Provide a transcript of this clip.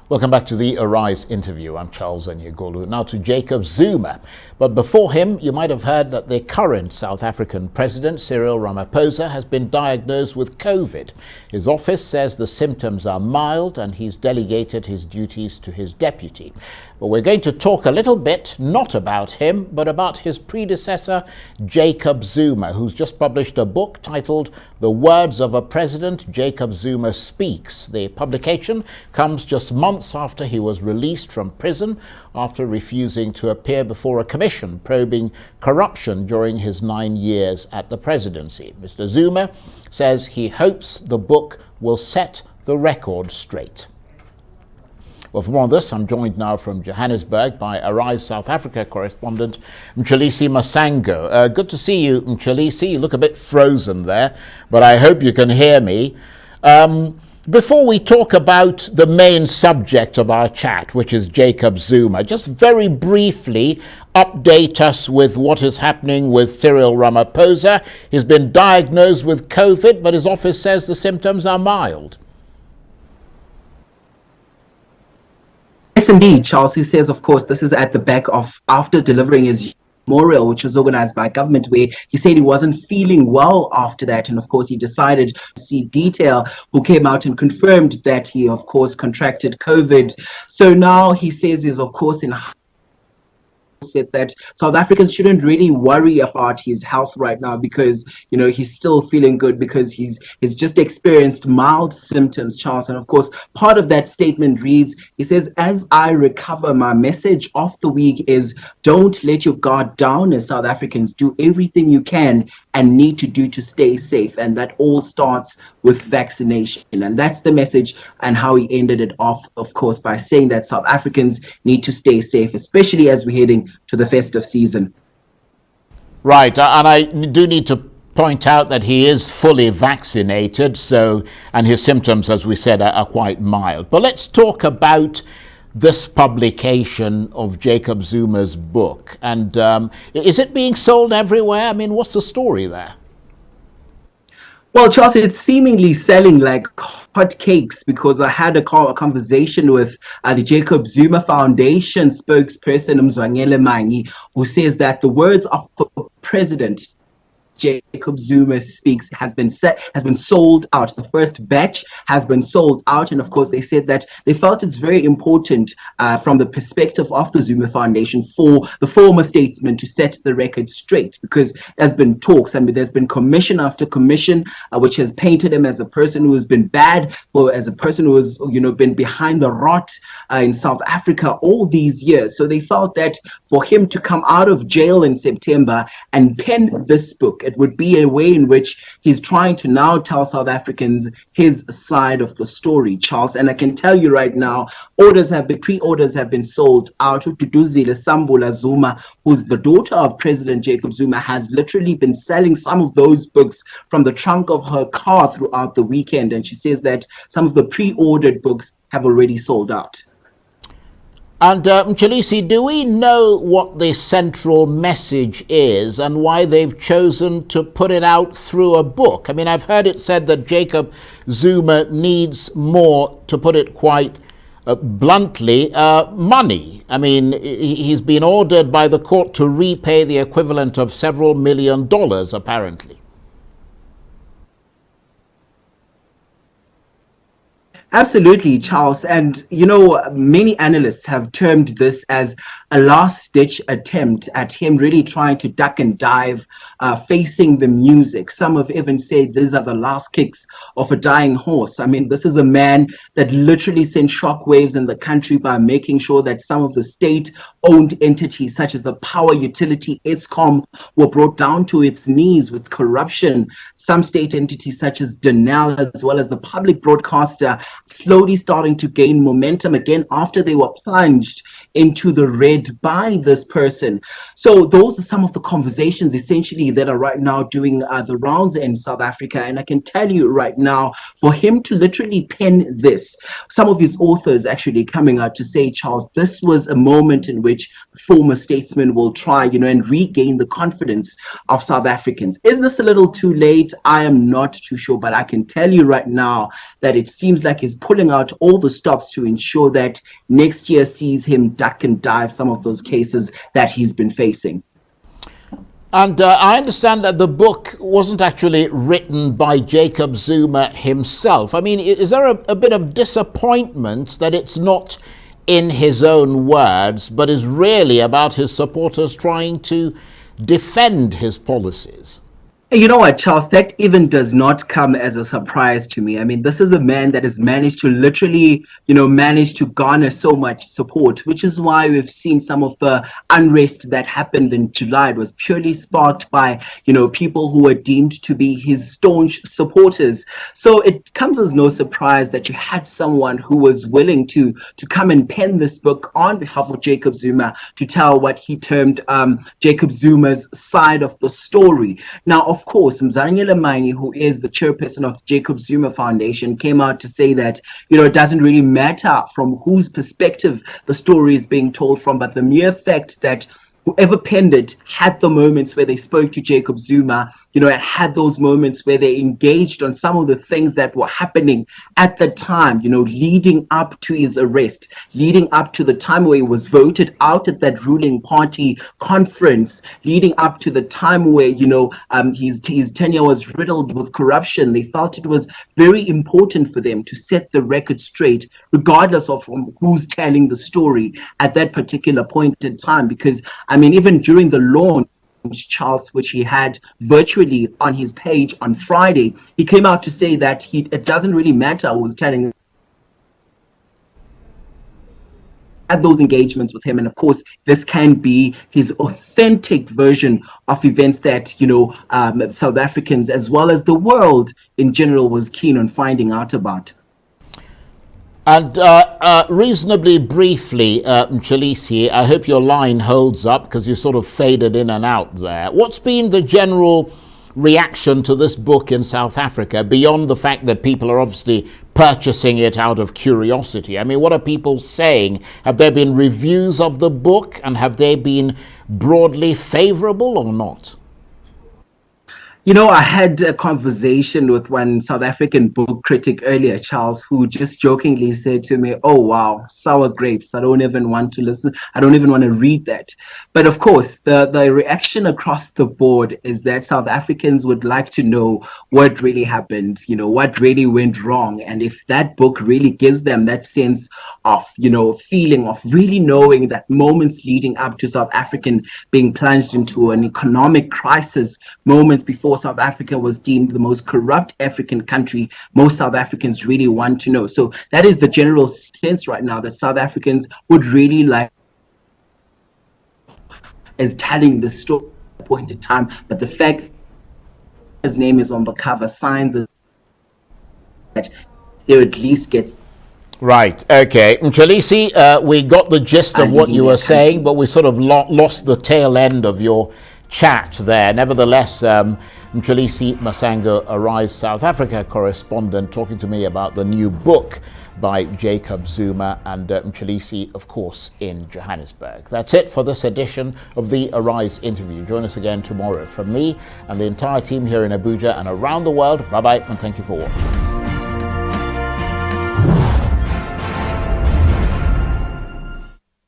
Welcome back to the Arise interview. I'm Charles Enyegolu. Now to Jacob Zuma. But before him, you might have heard that the current South African president, Cyril Ramaphosa, has been diagnosed with COVID. His office says the symptoms are mild and he's delegated his duties to his deputy. But we're going to talk a little bit, not about him, but about his predecessor, Jacob Zuma, who's just published a book titled The Words of a President, Jacob Zuma Speaks. The publication comes just months after he was released from prison after refusing to appear before a commission probing corruption during his 9 years at the presidency. Mr Zuma says he hopes the book will set the record straight. Well, for more on this, I'm joined now from Johannesburg by Arise South Africa correspondent Mxolisi Masango. Good to see you, Mxolisi. You look a bit frozen there, but I hope you can hear me. Before we talk about the main subject of our chat, which is Jacob Zuma, just very briefly update us with what is happening with Cyril Ramaphosa. He's been diagnosed with COVID, but his office says the symptoms are mild. Yes, indeed, Charles, who says, of course, this is at the back of after delivering his memorial, which was organized by government, where he said he wasn't feeling well after that. And of course, he decided to see Detail, who came out and confirmed that he, of course, contracted COVID. So now he says he's, of course, in said that South Africans shouldn't really worry about his health right now because, you know, he's still feeling good because he's just experienced mild symptoms, Charles. And of course, part of that statement reads, he says, as I recover, my message of the week is don't let your guard down as South Africans. Do everything you can and need to do to stay safe. And that all starts with vaccination. And that's the message and how he ended it off, of course, by saying that South Africans need to stay safe, especially as we're heading to the festive season. Right, and I do need to point out that he is fully vaccinated, and his symptoms, as we said, are quite mild. But let's talk about this publication of Jacob Zuma's book. And is it being sold everywhere? I mean, what's the story there? Well, Charles, it's seemingly selling like hotcakes because I had a conversation with the Jacob Zuma Foundation spokesperson, Mxolisi, who says that the words of the president, Jacob Zuma Speaks, has been sold out. The first batch has been sold out. And of course, they said that they felt it's very important from the perspective of the Zuma Foundation for the former statesman to set the record straight, because there's been talks. I mean, there's been commission after commission, which has painted him as a person who has been bad, or as a person who has, you know, been behind the rot in South Africa all these years. So they felt that for him to come out of jail in September and pen this book, it would be a way in which he's trying to now tell South Africans his side of the story, Charles. And I can tell you right now, pre-orders have been sold out. Duduzile Sambula Zuma, who's the daughter of President Jacob Zuma, has literally been selling some of those books from the trunk of her car throughout the weekend. And she says that some of the pre-ordered books have already sold out. And Mxolisi, do we know what the central message is and why they've chosen to put it out through a book? I mean, I've heard it said that Jacob Zuma needs more, to put it quite bluntly, money. I mean, he's been ordered by the court to repay the equivalent of several $1 million, apparently. Absolutely, Charles. And, you know, many analysts have termed this as a last-ditch attempt at him really trying to duck and dive, facing the music. Some have even said these are the last kicks of a dying horse. I mean, this is a man that literally sent shockwaves in the country by making sure that some of the state-owned entities, such as the power utility Eskom, were brought down to its knees with corruption. Some state entities, such as Denel, as well as the public broadcaster, slowly starting to gain momentum again after they were plunged into the red by this person. So those are some of the conversations essentially that are right now doing the rounds in South Africa. And I can tell you right now, for him to literally pen this, some of his authors actually coming out to say, Charles, this was a moment in which former statesmen will try, you know, and regain the confidence of South Africans. Is this a little too late? I am not too sure, but I can tell you right now that it seems like his he's pulling out all the stops to ensure that next year sees him duck and dive some of those cases that he's been facing. And I understand that the book wasn't actually written by Jacob Zuma himself. I mean, is there a bit of disappointment that it's not in his own words, but is really about his supporters trying to defend his policies? You know what, Charles, that even does not come as a surprise to me. I mean, this is a man that has managed to literally, manage to garner so much support, which is why we've seen some of the unrest that happened in July. It was purely sparked by, people who were deemed to be his staunch supporters. So it comes as no surprise that you had someone who was willing to come and pen this book on behalf of Jacob Zuma to tell what he termed Jacob Zuma's side of the story. Now, of course, Mxolisi, who is the chairperson of the Jacob Zuma Foundation, came out to say that, it doesn't really matter from whose perspective the story is being told from, but the mere fact that whoever penned it had the moments where they spoke to Jacob Zuma, and had those moments where they engaged on some of the things that were happening at the time, leading up to his arrest, leading up to the time where he was voted out at that ruling party conference, leading up to the time where, his tenure was riddled with corruption. They felt it was very important for them to set the record straight, regardless of who's telling the story at that particular point in time, because even during the launch, Charles, which he had virtually on his page on Friday, he came out to say that it doesn't really matter who was telling at those engagements with him. And of course, this can be his authentic version of events that, South Africans, as well as the world in general, was keen on finding out about. And reasonably briefly, Mxolisi, I hope your line holds up because you sort of faded in and out there. What's been the general reaction to this book in South Africa, beyond the fact that people are obviously purchasing it out of curiosity? I mean, what are people saying? Have there been reviews of the book, and have they been broadly favorable or not? I had a conversation with one South African book critic earlier, Charles, who just jokingly said to me, "Oh, wow, sour grapes. I don't even want to listen. I don't even want to read that." But of course, the reaction across the board is that South Africans would like to know what really happened, what really went wrong. And if that book really gives them that sense of, feeling of really knowing that moments leading up to South African being plunged into an economic crisis, moments before South Africa was deemed the most corrupt African country, most South Africans really want to know. So that is the general sense right now, that South Africans would really like as telling the story at a point in time. But the fact his name is on the cover signs that they at least gets. Right, okay. Mxolisi, we got the gist of what you were saying, but we sort of lost the tail end of your chat there. Nevertheless, Mxolisi Masango, Arise South Africa correspondent, talking to me about the new book by Jacob Zuma, and Mxolisi, of course, in Johannesburg. That's it for this edition of the Arise interview. Join us again tomorrow. From me and the entire team here in Abuja and around the world, bye-bye, and thank you for watching.